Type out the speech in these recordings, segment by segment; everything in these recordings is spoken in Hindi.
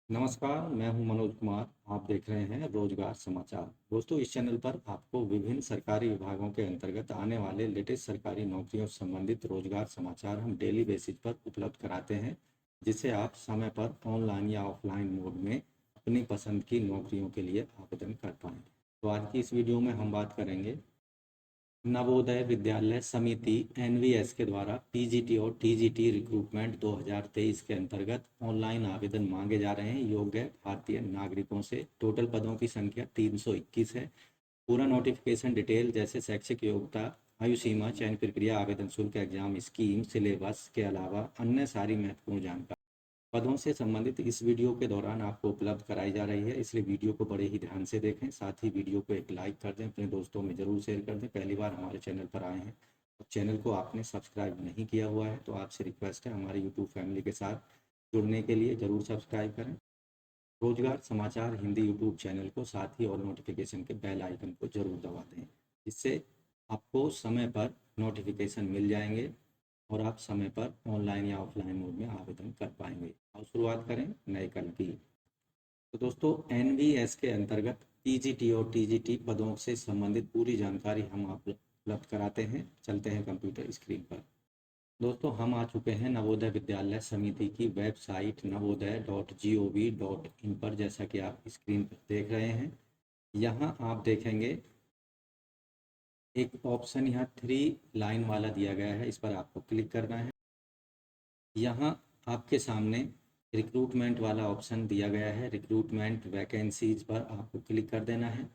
नमस्कार, मैं हूं मनोज कुमार। आप देख रहे हैं रोजगार समाचार। दोस्तों, इस चैनल पर आपको विभिन्न सरकारी विभागों के अंतर्गत आने वाले लेटेस्ट सरकारी नौकरियों से संबंधित रोजगार समाचार हम डेली बेसिस पर उपलब्ध कराते हैं, जिससे आप समय पर ऑनलाइन या ऑफलाइन मोड में अपनी पसंद की नौकरियों के लिए आवेदन कर पाएँ। तो आज की इस वीडियो में हम बात करेंगे नवोदय विद्यालय समिति एनवीएस के द्वारा पीजीटी और टीजीटी रिक्रूटमेंट 2023 के अंतर्गत ऑनलाइन आवेदन मांगे जा रहे हैं योग्य भारतीय नागरिकों से। टोटल पदों की संख्या 321 है। पूरा नोटिफिकेशन डिटेल जैसे शैक्षिक योग्यता, आयु सीमा, चयन प्रक्रिया, आवेदन शुल्क, एग्जाम स्कीम, सिलेबस के अलावा अन्य सारी महत्वपूर्ण जानकारी पदों से संबंधित इस वीडियो के दौरान आपको उपलब्ध कराई जा रही है, इसलिए वीडियो को बड़े ही ध्यान से देखें। साथ ही वीडियो को एक लाइक कर दें, अपने दोस्तों में ज़रूर शेयर कर दें। पहली बार हमारे चैनल पर आए हैं और चैनल को आपने सब्सक्राइब नहीं किया हुआ है तो आपसे रिक्वेस्ट है हमारे यूट्यूब फैमिली के साथ जुड़ने के लिए ज़रूर सब्सक्राइब करें। रोजगार समाचार हिंदी यूट्यूब चैनल को, साथ ही और नोटिफिकेशन के बेल आइकन को ज़रूर दबा दें, इससे आपको समय पर नोटिफिकेशन मिल जाएंगे और आप समय पर ऑनलाइन या ऑफलाइन मोड में आवेदन कर पाएंगे। और शुरुआत करें नए कल की। तो दोस्तों, एनवीएस के अंतर्गत पीजीटी और टीजीटी पदों से संबंधित पूरी जानकारी हम आप उपलब्ध कराते हैं। चलते हैं कंप्यूटर स्क्रीन पर। दोस्तों, हम आ चुके हैं नवोदय विद्यालय समिति की वेबसाइट navodaya.gov.in पर। जैसा कि आप स्क्रीन पर देख रहे हैं, यहाँ आप देखेंगे एक ऑप्शन यहाँ 3 लाइन वाला दिया गया है, इस पर आपको क्लिक करना है। यहाँ आपके सामने रिक्रूटमेंट वाला ऑप्शन दिया गया है, रिक्रूटमेंट वैकेंसीज पर आपको क्लिक कर देना है।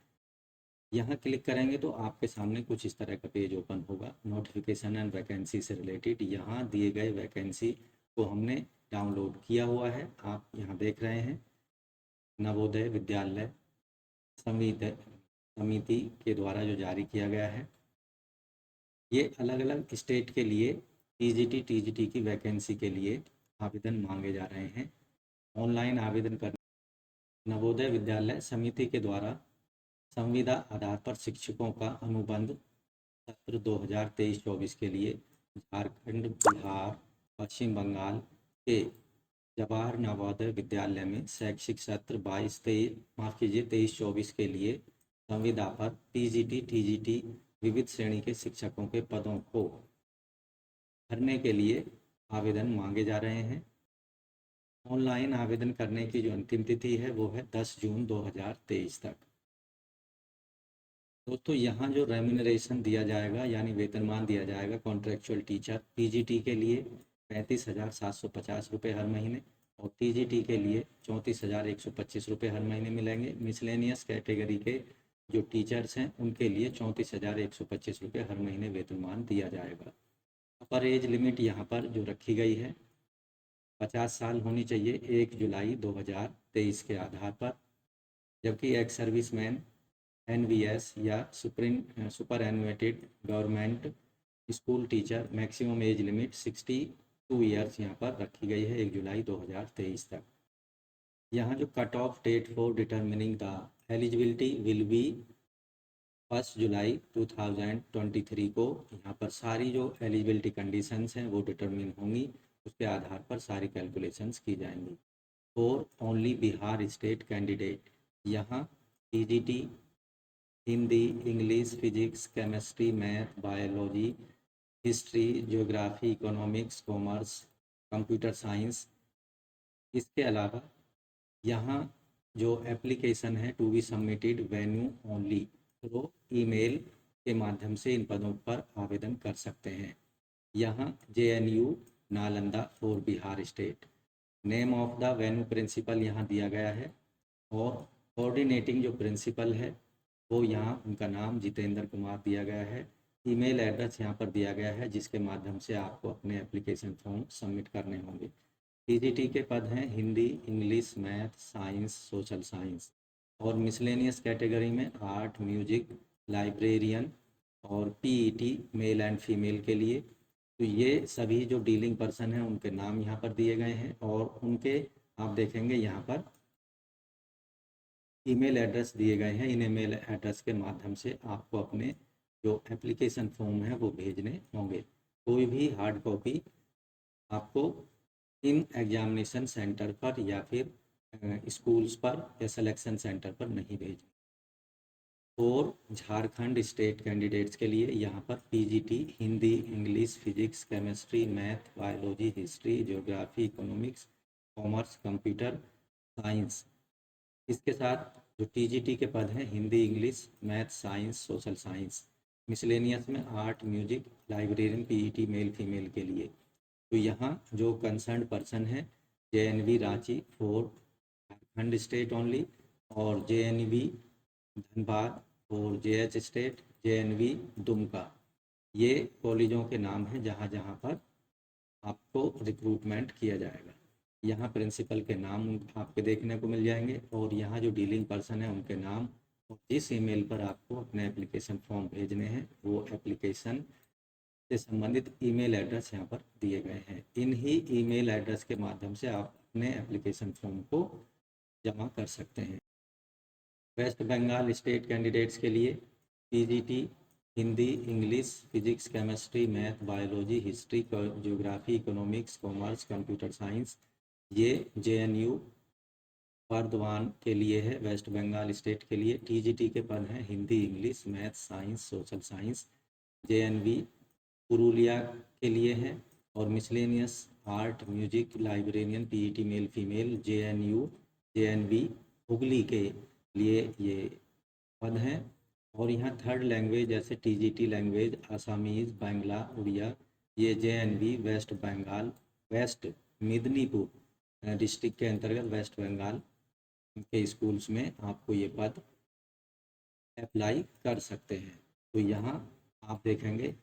यहाँ क्लिक करेंगे तो आपके सामने कुछ इस तरह का पेज ओपन होगा, नोटिफिकेशन एंड वैकेंसी से रिलेटेड। यहाँ दिए गए वैकेंसी को हमने डाउनलोड किया हुआ है, आप यहाँ देख रहे हैं। नवोदय विद्यालय समिति के द्वारा जो जारी किया गया है, ये अलग अलग स्टेट के लिए पीजीटी टीजीटी की वैकेंसी के लिए आवेदन मांगे जा रहे हैं। ऑनलाइन आवेदन कर नवोदय विद्यालय समिति के द्वारा संविदा आधार पर शिक्षकों का अनुबंध सत्र 2023-24 के लिए झारखंड, बिहार, पश्चिम बंगाल के जवाहर नवोदय विद्यालय में शैक्षिक सत्र 23-24 के लिए संविदा पर पीजीटी टीजीटी विविध श्रेणी के शिक्षकों के पदों को भरने के लिए आवेदन मांगे जा रहे हैं। ऑनलाइन आवेदन करने की जो अंतिम तिथि है वो है 10 जून 2023 तक। दोस्तों, यहाँ जो रेम्यूनरेशन दिया जाएगा यानी वेतनमान दिया जाएगा कॉन्ट्रेक्चुअल टीचर पीजीटी के लिए 35,750 रुपये हर महीने और टीजीटी के लिए 34,125 रुपये हर महीने मिलेंगे। मिसलेनियस कैटेगरी के जो टीचर्स हैं उनके लिए 34,125 रुपये हर महीने वेतनमान दिया जाएगा। अपर एज लिमिट यहाँ पर जो रखी गई है 50 साल होनी चाहिए 1 जुलाई 2023 के आधार पर, जबकि एक्स सर्विसमैन एनवीएस या superannuated government school teacher maximum age limit 62 years यहाँ पर रखी गई है 1 जुलाई 2023 तक। यहाँ जो cut off date for determining the eligibility will be 1 July 2023 को यहाँ पर सारी जो एलिजिबिलिटी कंडीशंस हैं वो डिटर्मिन होंगी, उसके आधार पर सारी कैलकुलेशंस की जाएंगी। For only Bihar state candidate यहाँ TGT Hindi, English, physics, chemistry, math, biology, history, geography, economics, commerce, computer science. इसके अलावा यहाँ जो एप्लीकेशन है to be submitted venue only, तो ईमेल के माध्यम से इन पदों पर आवेदन कर सकते हैं। यहाँ JNU Nalanda for Bihar state. Name of the venue principal यहाँ दिया गया है और कोऑर्डिनेटिंग जो प्रिंसिपल है वो यहाँ उनका नाम जितेंद्र कुमार दिया गया है। ईमेल एड्रेस यहाँ पर दिया गया है जिसके माध्यम से आपको अपने एप्लीकेशन फॉर्म सबमिट करने होंगे। टीजीटी के पद हैं Hindi, English, math, science, social science और मिसलेनियस कैटेगरी में आर्ट, म्यूजिक, लाइब्रेरियन और पीईटी मेल एंड फीमेल के लिए। तो ये सभी जो डीलिंग पर्सन हैं उनके नाम यहाँ पर दिए गए हैं और उनके आप देखेंगे यहाँ पर ईमेल एड्रेस दिए गए हैं। इन ईमेल एड्रेस के माध्यम से आपको अपने जो एप्लीकेशन फॉर्म है वो भेजने होंगे। कोई भी हार्ड कॉपी आपको इन एग्जामिनेशन सेंटर पर या फिर स्कूल्स पर या सिलेक्शन सेंटर पर नहीं भेजनी। और झारखंड स्टेट कैंडिडेट्स के लिए यहाँ पर PGT Hindi, English, physics, chemistry, math, biology, history, geography, economics, commerce, computer science, इसके साथ जो टीजीटी के पद हैं Hindi, English, math, science, social science, miscellaneous में art, music, librarian, PET male female के लिए। तो यहाँ जो कंसर्न पर्सन है JNV Ranchi for Jharkhand state only, और जेएनवी धनबाद और जेएच स्टेट, जेएनवी दुमका, ये कॉलेजों के नाम हैं जहाँ जहाँ पर आपको रिक्रूटमेंट किया जाएगा। यहाँ प्रिंसिपल के नाम आपके देखने को मिल जाएंगे, और यहाँ जो डीलिंग पर्सन है उनके नाम, और जिस ईमेल पर आपको अपने एप्लीकेशन फॉर्म भेजने हैं वो एप्लीकेशन से संबंधित ईमेल एड्रेस यहाँ पर दिए गए हैं। इन ही ईमेल एड्रेस के माध्यम से आप अपने एप्लीकेशन फॉर्म को जमा कर सकते हैं। वेस्ट बंगाल स्टेट कैंडिडेट्स के लिए PGT Hindi, English, physics, chemistry, math, biology, history, geography, economics, commerce, computer science, ये जेएनयू बर्दवान के लिए है। वेस्ट बंगाल स्टेट के लिए टीजीटी के पद हैं Hindi, English, math, science, social science, JNV Purulia के लिए है। और miscellaneous art, music, librarian, PET male female, JNU JNV Hooghly के लिए ये पद हैं। और यहाँ थर्ड लैंग्वेज जैसे टीजीटी लैंग्वेज आसामीज़, बांग्ला, उड़िया, ये JNV West Bengal West Midnapore district के अंतर्गत वेस्ट बंगाल के स्कूल्स में आपको ये पद अप्लाई कर सकते हैं। तो यहाँ आप देखेंगे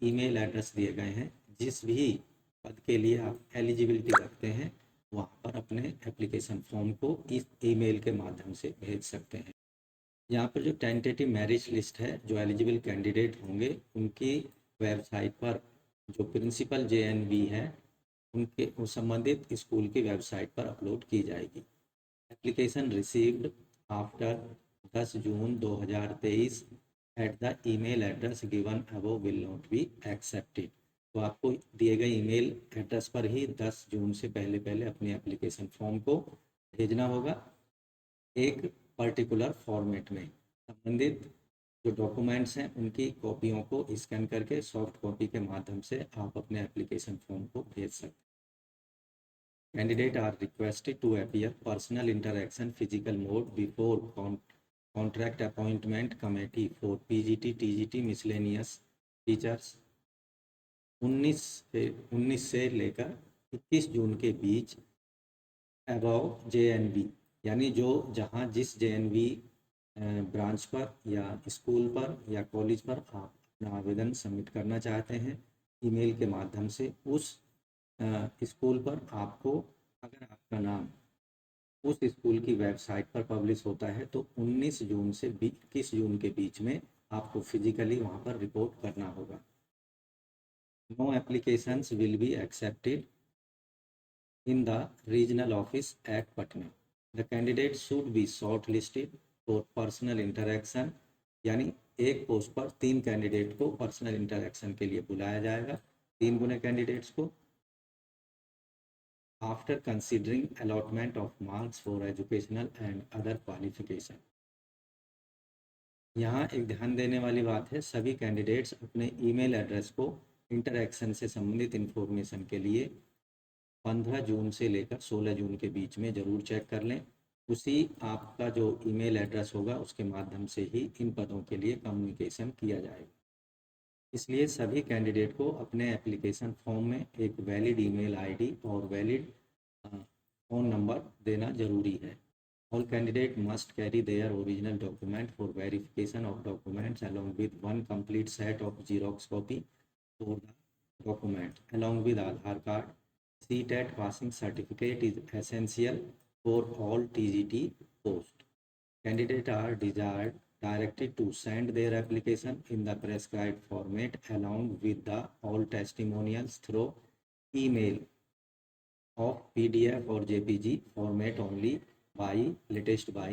ईमेल एड्रेस दिए गए हैं, जिस भी पद के लिए आप एलिजिबिलिटी रखते हैं वहाँ पर अपने एप्लीकेशन फॉर्म को इस ईमेल के माध्यम से भेज सकते हैं। यहाँ पर जो टेंटेटिव मैरिज लिस्ट है, जो एलिजिबल कैंडिडेट होंगे उनकी वेबसाइट पर, जो प्रिंसिपल जेएनवी है उनके उस संबंधित स्कूल की वेबसाइट पर अपलोड की जाएगी। Application received after 10 June 2023 at the email address given above will not be accepted. तो आपको दिए गए ईमेल एड्रेस पर ही 10 जून से पहले पहले अपने एप्लीकेशन फॉर्म को भेजना होगा। एक पर्टिकुलर फॉर्मेट में संबंधित जो डॉक्यूमेंट्स हैं उनकी कॉपियों को स्कैन करके सॉफ्ट कॉपी के माध्यम से आप अपने एप्लीकेशन फॉर्म को भेज सकते हैं। Candidate are requested to appear personal interaction physical mode before contract appointment committee for PGT TGT miscellaneous teachers 19 से लेकर 21 जून के बीच अबव जेएनवी, यानी जो जहाँ जिस जेएनवी ब्रांच पर या स्कूल पर या कॉलेज पर आप अपना आवेदन सबमिट करना चाहते हैं ईमेल के माध्यम से, उस स्कूल पर आपको, अगर आपका नाम उस स्कूल की वेबसाइट पर पब्लिश होता है तो 19 जून से 21 जून के बीच में आपको फिजिकली वहाँ पर रिपोर्ट करना होगा। No applications will be accepted in the regional office at Patna. The candidate should be shortlisted for personal interaction, यानी एक पोस्ट पर 3 कैंडिडेट को पर्सनल इंटरेक्शन के लिए बुलाया जाएगा, 3 गुने कैंडिडेट्स को। After considering allotment of marks for educational and other qualification. यहाँ एक ध्यान देने वाली बात है, सभी कैंडिडेट्स अपने ईमेल एड्रेस को इंटरेक्शन से संबंधित इंफॉर्मेशन के लिए 15 जून से लेकर 16 जून के बीच में ज़रूर चेक कर लें। उसी आपका जो ईमेल एड्रेस होगा उसके माध्यम से ही इन पदों के लिए कम्युनिकेशन किया जाएगा। इसलिए सभी कैंडिडेट को अपने एप्लीकेशन फॉर्म में एक वैलिड ईमेल आईडी और वैलिड फ़ोन नंबर देना ज़रूरी है। All candidate must carry their original document for verification of documents along with 1 complete set of Xerox copy for the document along with Aadhaar card. CTET passing certificate is essential for all TGT posts. Candidates are directed to send their application in the prescribed format along with the all testimonials through email of PDF or JPG format only by latest by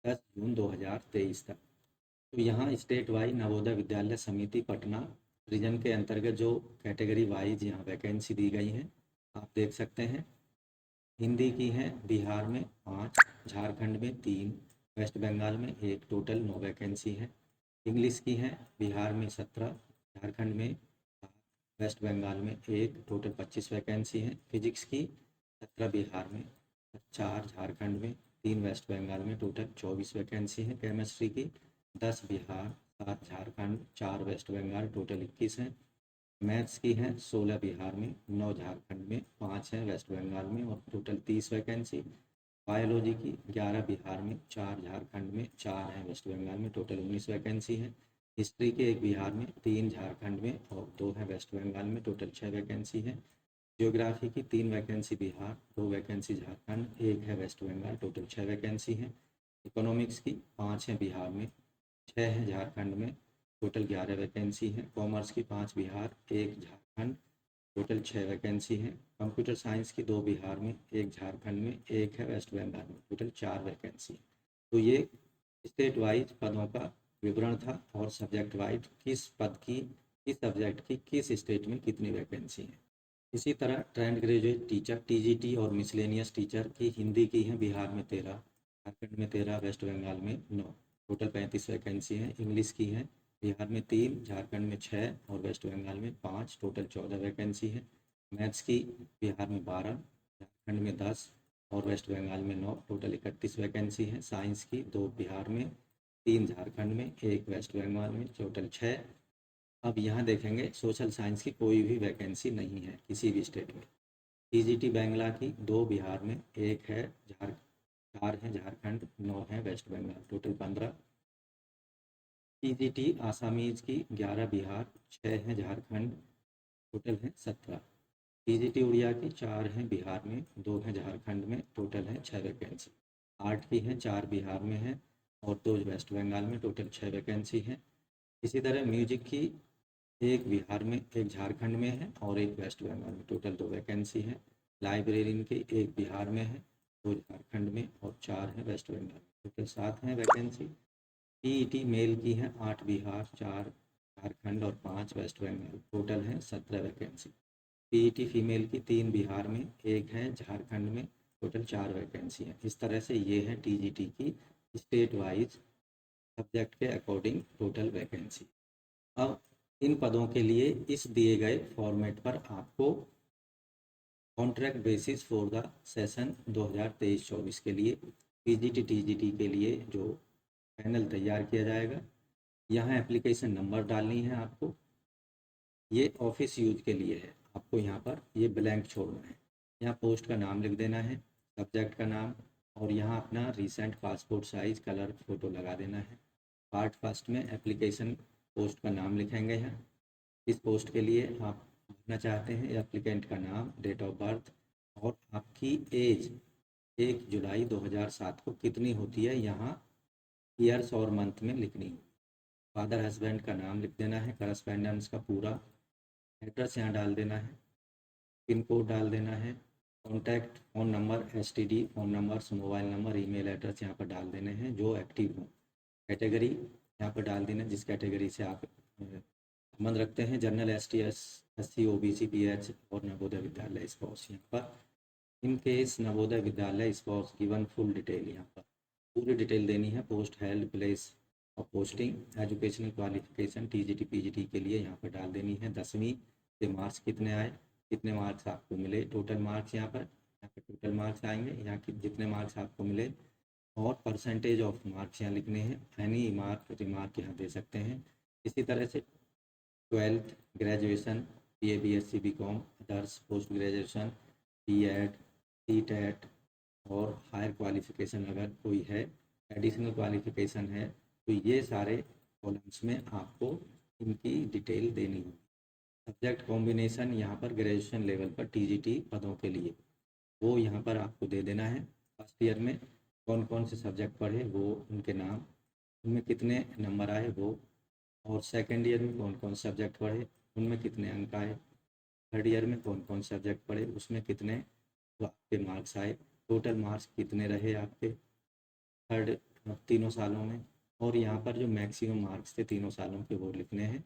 10 जून 2023 तक। तो यहाँ स्टेट वाइज नवोदय विद्यालय समिति पटना रीजन के अंतर्गत जो कैटेगरी वाइज यहाँ वैकेंसी दी गई हैं आप देख सकते हैं। हिंदी की हैं बिहार में 5, झारखंड में 3, वेस्ट बंगाल में 1, टोटल 9 वैकेंसी हैं। इंग्लिश की हैं बिहार में 17, झारखंड में 7, वेस्ट बंगाल में 1, टोटल 25 वैकेंसी हैं। फिजिक्स की 17 बिहार में, 4 झारखंड में, 3 वेस्ट बंगाल में, टोटल 24 वैकेंसी हैं। केमिस्ट्री की 10 बिहार, 7 झारखंड, 4 वेस्ट बंगाल, टोटल 21 हैं। मैथ्स की हैं 16 बिहार में, 9 झारखंड में, 5 हैं वेस्ट बंगाल में और टोटल 30 वैकेंसी। बायोलॉजी की 11 बिहार में, 4 झारखंड में, 4 हैं वेस्ट बंगाल में, टोटल 19 वैकेंसी हैं। हिस्ट्री के 1 बिहार में, 3 झारखंड में और 2 हैं वेस्ट बंगाल में, टोटल 6 वैकेंसी हैं। ज्योग्राफी की 3 वैकेंसी बिहार, 2 वैकेंसी झारखंड, 1 है वेस्ट बंगाल, टोटल 6 वैकेंसी हैं। इकोनॉमिक्स की 5 हैं बिहार में, 6 हैं झारखंड में, टोटल 11 वैकेंसी हैं। कॉमर्स की 5 बिहार, 1 झारखंड, टोटल 6 वैकेंसी हैं। कंप्यूटर साइंस की 2 बिहार में, 1 झारखंड में, 1 है वेस्ट बंगाल में, टोटल 4 वैकेंसी हैं। तो ये स्टेट वाइज पदों का विवरण था और सब्जेक्ट वाइज किस पद की, किस सब्जेक्ट की, किस स्टेट में कितनी वैकेंसी है। इसी तरह ट्रेंड ग्रेजुएट टीचर टीजीटी और मिसलेनियस टीचर की हिंदी की हैं बिहार में 13, झारखंड में 13, वेस्ट बंगाल में 9, टोटल 35 वैकेंसी हैं। इंग्लिश की हैं बिहार में 3, झारखंड में 6 और वेस्ट बंगाल में 5, टोटल 14 वैकेंसी है। मैथ्स की बिहार में 12, झारखंड में 10 और वेस्ट बंगाल में 9, टोटल 31 वैकेंसी है। साइंस की 2 बिहार में, 3 झारखंड में, 1 वेस्ट बंगाल में, टोटल 6। अब यहाँ देखेंगे सोशल साइंस की कोई भी वैकेंसी नहीं है किसी भी स्टेट में। टीजीटी बांग्ला की 2 बिहार में, 1 है 4 हैं झारखंड, 9 है West Bengal, total 15। TGT Assamese की 11 बिहार, 6 हैं झारखंड, टोटल हैं 17। टीजीटी उड़िया की 4 हैं बिहार में, 2 हैं झारखंड में, टोटल हैं 6 वैकेंसी। आर्ट की हैं 4 बिहार में हैं और 2 वेस्ट बंगाल में, टोटल 6 वैकेंसी हैं। इसी तरह म्यूजिक की 1 बिहार में, 1 झारखंड में है और 1 वेस्ट बंगाल में, टोटल 2 वैकेंसी है। लाइब्रेरियन के 1 बिहार में है, 2 झारखंड में और 4 हैं वेस्ट बंगाल में, टोटल 7 हैं वैकेंसी। टीईटी मेल की हैं 8 बिहार, 4 झारखंड और 5 वेस्ट बंगाल, टोटल हैं 17 वैकेंसी। पीईटी फीमेल की 3 बिहार में, 1 है झारखंड में, टोटल 4 वैकेंसी हैं। इस तरह से ये है टीजीटी की स्टेट वाइज सब्जेक्ट के अकॉर्डिंग टोटल वैकेंसी। अब इन पदों के लिए इस दिए गए फॉर्मेट पर आपको contract basis for the session 2023-24 के लिए पीजीटी टीजीटी के लिए जो पैनल तैयार किया जाएगा, यहाँ एप्लीकेशन नंबर डालनी है आपको। ये ऑफिस यूज के लिए है, आपको यहाँ पर ये ब्लैंक छोड़ना है। यहाँ पोस्ट का नाम लिख देना है, सब्जेक्ट का नाम और यहाँ अपना recent passport size colour photo लगा देना है। पार्ट फर्स्ट में एप्लीकेशन पोस्ट का नाम लिखेंगे हैं। इस पोस्ट के लिए आप भरना चाहते हैं एप्लीकेंट का नाम, डेट ऑफ बर्थ और आपकी एज 1 जुलाई 2007 को कितनी होती है, यहाँ ईयर्स और मंथ में लिखनी है। फादर हस्बैंड का नाम लिख देना है, करस्पेंडेंस का पूरा एड्रेस यहाँ डाल देना है, पिन कोड डाल देना है, contact phone number, STD phone numbers, mobile number, email address यहाँ पर डाल देने हैं जो एक्टिव हों। कैटेगरी यहाँ पर डाल देना जिस कैटेगरी से आप संबंध रखते हैं, general, ST, SC, OBC, pH और नवोदय विद्यालय स्पोर्ट्स। यहाँ पर in case Navodaya Vidyalaya sports given full detail, यहाँ पर पूरी डिटेल देनी है। Post held, place of posting, educational qualification TGT PGT के लिए यहाँ पर डाल देनी है। 10वीं से मार्क्स कितने आए, कितने मार्क्स आपको मिले, टोटल मार्क्स यहाँ पर टोटल मार्क्स आएंगे, यहाँ की जितने मार्क्स आपको मिले और परसेंटेज ऑफ मार्क्स यहाँ लिखने हैं। एनी रिमार्क यहाँ दे सकते हैं। इसी तरह से 12th, graduation, BA, BSc, BCom, others, post graduation, BEd, CTET और हायर क्वालिफिकेशन अगर कोई है, एडिशनल क्वालिफिकेशन है, तो ये सारे कॉलम्स में आपको इनकी डिटेल देनी होगी। सब्जेक्ट कॉम्बिनेशन यहाँ पर ग्रेजुएशन लेवल पर टीजीटी पदों के लिए वो यहाँ पर आपको दे देना है। फर्स्ट ईयर में कौन कौन से सब्जेक्ट पढ़े वो उनके नाम, उनमें कितने नंबर आए वो, और सेकेंड ईयर में कौन कौन सब्जेक्ट पढ़े उनमें कितने अंक आए, थर्ड ईयर में कौन कौन सब्जेक्ट पढ़े उसमें कितने तो आपके मार्क्स आए, टोटल मार्क्स कितने रहे आपके थर्ड तीनों सालों में, और यहाँ पर जो मैक्सिमम मार्क्स थे तीनों सालों के वो लिखने हैं।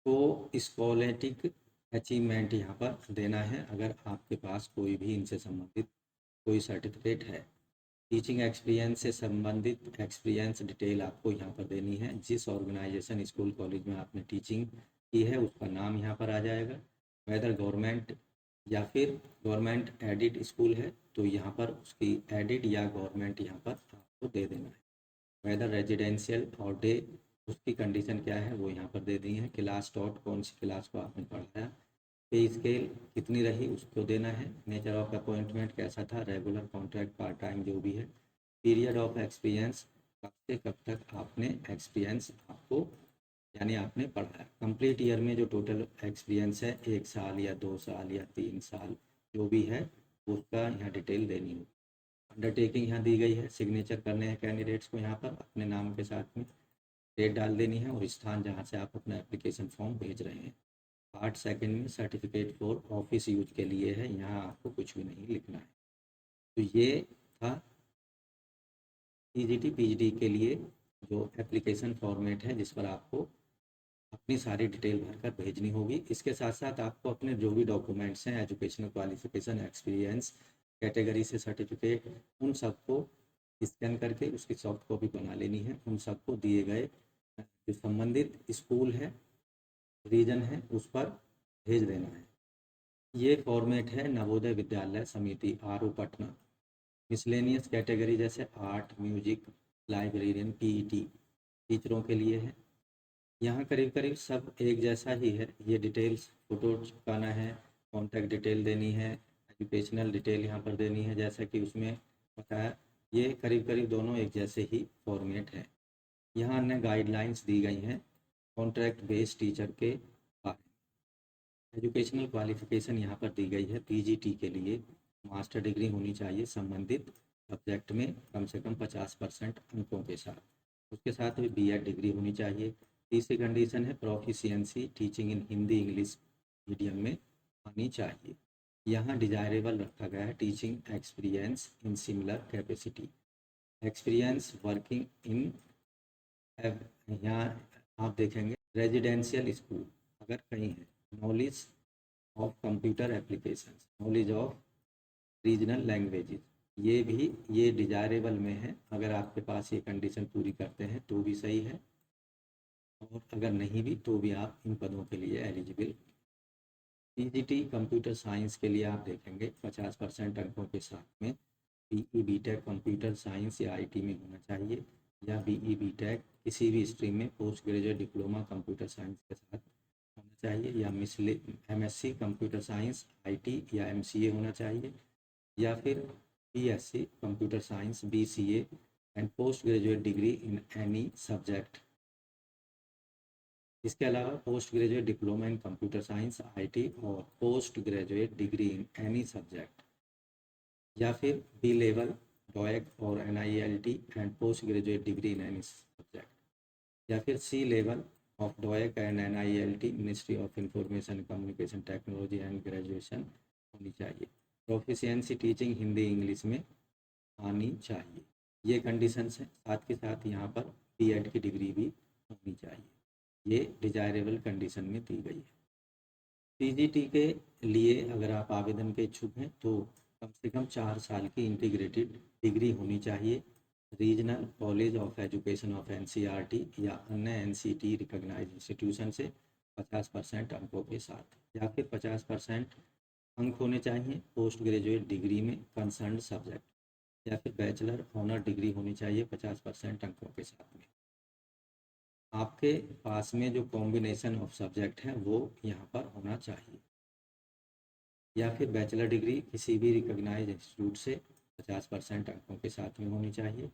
तो स्कॉलेटिक अचीवमेंट यहाँ पर देना है अगर आपके पास कोई भी इनसे संबंधित कोई सर्टिफिकेट है। टीचिंग एक्सपीरियंस से संबंधित एक्सपीरियंस डिटेल आपको यहाँ पर देनी है। जिस ऑर्गेनाइजेशन स्कूल कॉलेज में आपने टीचिंग की है उसका नाम यहाँ पर आ जाएगा। वेदर गवर्नमेंट या फिर गवर्नमेंट एडिड स्कूल है तो यहाँ पर उसकी एडिड या गवर्नमेंट यहाँ पर आपको दे देना है। वेदर रेजिडेंशियल और डे उसकी कंडीशन क्या है वो यहाँ पर दे दी है। क्लास डॉट कौन सी क्लास को आपने पढ़ाया, पे स्केल कितनी रही उसको देना है। नेचर ऑफ अपॉइंटमेंट कैसा था, रेगुलर कॉन्ट्रैक्ट पार्ट टाइम जो भी है। पीरियड ऑफ एक्सपीरियंस कब से कब तक आपने एक्सपीरियंस आपको यानी आपने पढ़ाया। कंप्लीट ईयर में जो टोटल एक्सपीरियंस है 1 साल या 2 साल या 3 साल जो भी है उसका यहाँ डिटेल देनी होगी। अंडरटेकिंग यहाँ दी गई है, सिग्नेचर करने हैं कैंडिडेट्स को यहाँ पर अपने नाम के साथ में, डेट डाल देनी है और स्थान जहाँ से आप अपना एप्लीकेशन फॉर्म भेज रहे हैं। पार्ट सेकंड में सर्टिफिकेट फॉर ऑफिस यूज के लिए है, यहाँ आपको कुछ भी नहीं लिखना है। तो ये था टीजीटी पीजीटी के लिए जो एप्लीकेशन फॉर्मेट है जिस पर आपको अपनी सारी डिटेल भरकर भेजनी होगी। इसके साथ साथ आपको अपने जो भी डॉक्यूमेंट्स हैं, एजुकेशनल क्वालिफिकेशन, एक्सपीरियंस, कैटेगरी से सर्टिफिकेट, उन सबको स्कैन करके उसकी सॉफ्ट कॉपी बना लेनी है। उन सबको दिए गए जो संबंधित स्कूल है, रीजन है, उस पर भेज देना है। ये फॉर्मेट है Navodaya Vidyalaya Samiti R O Patna. Miscellaneous category जैसे आर्ट, म्यूजिक, लाइब्रेरियन, पीईटी टीचरों के लिए है। यहाँ करीब करीब सब एक जैसा ही है। ये डिटेल्स फ़ोटो चिपकाना है, कॉन्टैक्ट डिटेल देनी है, एजुकेशनल डिटेल यहाँ पर देनी है जैसा कि उसमें बताया। ये करीब करीब दोनों एक जैसे ही फॉर्मेट है। यहाँ अन्य गाइडलाइंस दी गई हैं कॉन्ट्रैक्ट बेस्ड टीचर के बारे में। एजुकेशनल क्वालिफिकेशन यहाँ पर दी गई है। पीजीटी के लिए मास्टर डिग्री होनी चाहिए संबंधित सब्जेक्ट में कम से कम 50% अंकों के साथ। उसके साथ भी बीएड डिग्री होनी चाहिए। तीसरी कंडीशन है proficiency teaching in Hindi English medium में आनी चाहिए। यहाँ डिजायरेबल रखा गया है teaching experience in similar capacity, experience working in. यहाँ आप देखेंगे रेजिडेंशियल स्कूल अगर कहीं है, knowledge of computer application, knowledge of regional languages, ये भी ये डिजायरेबल में है। अगर आपके पास ये कंडीशन पूरी करते हैं तो भी सही है और अगर नहीं भी तो भी आप इन पदों के लिए एलिजिबल। पीजीटी कंप्यूटर साइंस के लिए आप देखेंगे 50% अंकों के साथ में बीई बीटेक कंप्यूटर साइंस या आईटी में होना चाहिए, या बीई बीटेक किसी भी स्ट्रीम में post graduate diploma computer science के साथ होना चाहिए, या एमएससी कंप्यूटर साइंस आईटी या एमसीए होना चाहिए, या फिर BSc computer science BCA and post graduate degree in any subject. इसके अलावा post graduate diploma in computer science IT और post graduate degree in any subject, या फिर बी लेवल डॉएक और NIELIT and post graduate degree in any subject, या फिर C level of डॉएक and NIELIT ministry of information communication technology and graduation होनी चाहिए। प्रोफिशिएंसी टीचिंग हिंदी इंग्लिश में आनी चाहिए। ये कंडीशंस हैं। साथ के साथ यहाँ पर बीएड की डिग्री भी होनी चाहिए। ये डिजायरेबल कंडीशन में दी गई है। पीजीटी के लिए अगर आप आवेदन के इच्छुक हैं तो कम से कम 4 साल की इंटीग्रेटेड डिग्री होनी चाहिए regional college of education of NCERT या अन्य एनसीटी रिकॉग्नाइज्ड इंस्टीट्यूशन से 50% अंकों के साथ, या फिर 50% अंक होने चाहिए पोस्ट ग्रेजुएट डिग्री में कंसर्न सब्जेक्ट, या फिर बैचलर ऑनर डिग्री होनी चाहिए 50% अंकों के साथ में। आपके पास में जो कॉम्बिनेशन ऑफ सब्जेक्ट है वो यहाँ पर होना चाहिए, या फिर बैचलर डिग्री किसी भी रिकॉग्नाइज्ड इंस्टीट्यूट से 50% अंकों के साथ में होनी चाहिए।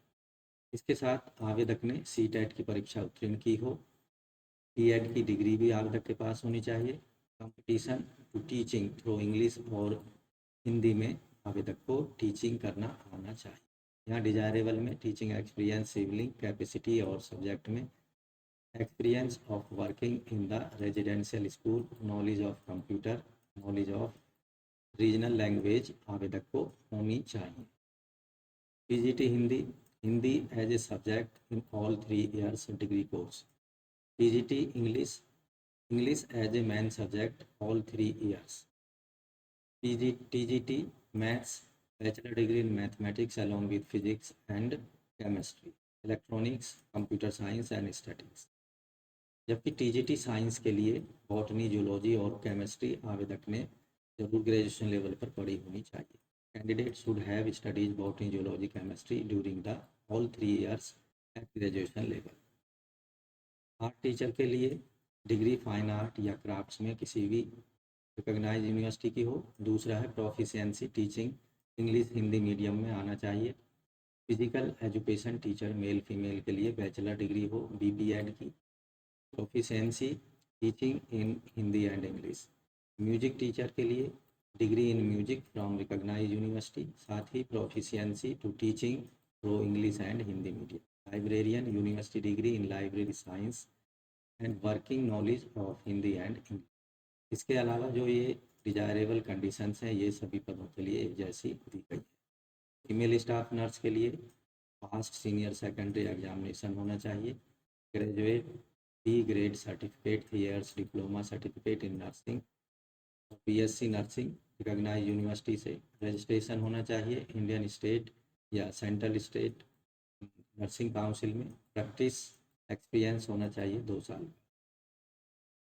इसके साथ आवेदक ने सीटेट की परीक्षा उत्तीर्ण की हो, बीएड की डिग्री भी आवेदक के पास होनी चाहिए। Competition to teaching through English और हिंदी में आवेदक को टीचिंग करना आना चाहिए। यहाँ डिजायरेबल में टीचिंग एक्सपीरियंस सिविलिंग कैपेसिटी और सब्जेक्ट में experience of working in the residential school, knowledge of computer, knowledge of regional language आवेदक को होनी चाहिए। PGT Hindi, Hindi as a subject in all 3 years degree course. PGT English English as a main subject all 3 years. TGT Maths, Bachelor degree in Mathematics along with Physics and Chemistry, Electronics, Computer Science and Statistics. जबकि TGT साइंस के लिए बॉटनी, जूलॉजी और केमिस्ट्री आवेदक ने जरूर ग्रेजुएशन लेवल पर पढ़ी होनी चाहिए. Candidate should have studies botany, zoology, chemistry during the all 3 years at graduation level. Art teacher के लिए डिग्री फाइन आर्ट या क्राफ्ट्स में किसी भी रिकॉग्नाइज यूनिवर्सिटी की हो. दूसरा है proficiency teaching English Hindi medium में आना चाहिए. Physical education teacher male female के लिए बैचलर डिग्री हो BPEd की. Proficiency teaching in Hindi and English. Music teacher के लिए degree in music from recognize university, साथ ही proficiency to teaching through English and Hindi medium. Librarian university degree in library science and working knowledge of Hindi and English. इसके अलावा जो ये डिजायरेबल कंडीशंस हैं ये सभी पदों के लिए एक जैसी दी गई है. फीमेल स्टाफ नर्स के लिए पास्ट सीनियर सेकेंडरी एग्जामिनेशन होना चाहिए. Graduate B grade certificate, 3 years diploma certificate in nursing और BSc नर्सिंग रिकॉग्नाइज यूनिवर्सिटी से रजिस्ट्रेशन होना चाहिए. इंडियन स्टेट या सेंट्रल स्टेट नर्सिंग काउंसिल में प्रैक्टिस एक्सपीरियंस होना चाहिए 2 साल.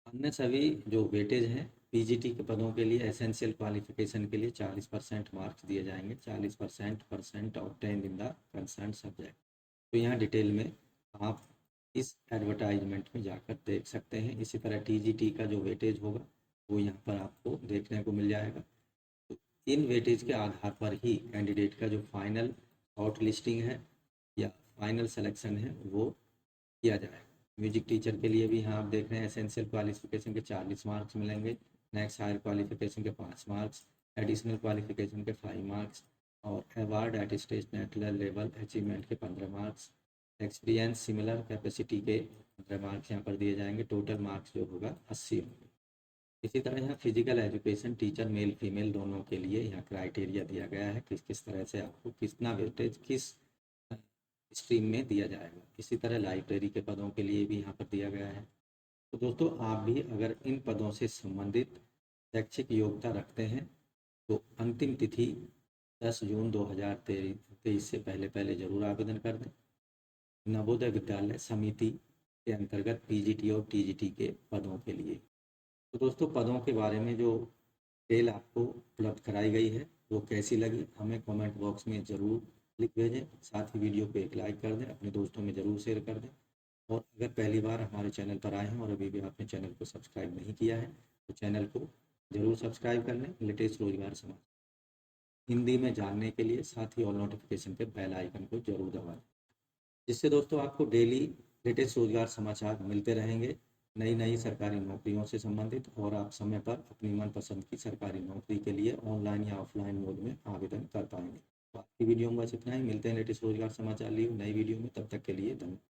अन्य सभी जो वेटेज हैं PGT के पदों के लिए एसेंशियल क्वालिफिकेशन के लिए 40% मार्क्स दिए जाएंगे. 40% obtained in the concern subject. तो यहाँ डिटेल में आप इस एडवर्टाइजमेंट में जाकर देख सकते हैं. इसी तरह TGT का जो वेटेज होगा वो यहाँ पर आपको देखने को मिल जाएगा. तो इन वेटेज के आधार पर ही कैंडिडेट का जो फाइनल शॉर्ट लिस्टिंग है या फाइनल सिलेक्शन है वो किया जाएगा. म्यूजिक टीचर के लिए भी यहाँ आप देख रहे हैं एसेंशियल क्वालिफिकेशन के 40 मार्क्स मिलेंगे. नेक्स्ट हायर क्वालिफिकेशन के 5 मार्क्स, एडिशनल क्वालिफिकेशन के 5 मार्क्स और award eight state national level achievement के 15 मार्क्स. एक्सपीरियंस सिमिलर कैपेसिटी के 15 मार्क्स यहाँ पर दिए जाएंगे. टोटल मार्क्स जो होगा 80 होंगे. इसी तरह यहाँ physical education teacher male female दोनों के लिए यहाँ क्राइटेरिया दिया गया है किस किस तरह से आपको कितना वेटेज किस स्ट्रीम में दिया जाएगा. इसी तरह लाइब्रेरी के पदों के लिए भी यहाँ पर दिया गया है. तो दोस्तों आप भी अगर इन पदों से संबंधित शैक्षिक योग्यता रखते हैं तो अंतिम तिथि 10 जून 2023 से पहले जरूर आवेदन कर दें. नवोदय विद्यालय समिति के अंतर्गत PGT और TGT के पदों के लिए. तो दोस्तों पदों के बारे में जो डिटेल आपको उपलब्ध कराई गई है वो कैसी लगी हमें कमेंट बॉक्स में ज़रूर लिख भेजें. साथ ही वीडियो को एक लाइक कर दें, अपने दोस्तों में ज़रूर शेयर कर दें. और अगर पहली बार हमारे चैनल पर आए हैं और अभी भी आपने चैनल को सब्सक्राइब नहीं किया है तो चैनल को ज़रूर सब्सक्राइब कर लें. लेटेस्ट रोजगार समाचार हिंदी में जानने के लिए साथ ही ऑल नोटिफिकेशन के बेल आइकन को जरूर दबाएं, जिससे दोस्तों आपको डेली लेटेस्ट रोजगार समाचार मिलते रहेंगे नई नई सरकारी नौकरियों से संबंधित. और आप समय पर अपनी मनपसंद की सरकारी नौकरी के लिए ऑनलाइन या ऑफलाइन मोड में आवेदन कर पाएंगे. तो आज की वीडियो में बस इतना ही. मिलते हैं लेटेस्ट रोजगार समाचार लिए नई वीडियो में. तब तक के लिए धन्यवाद.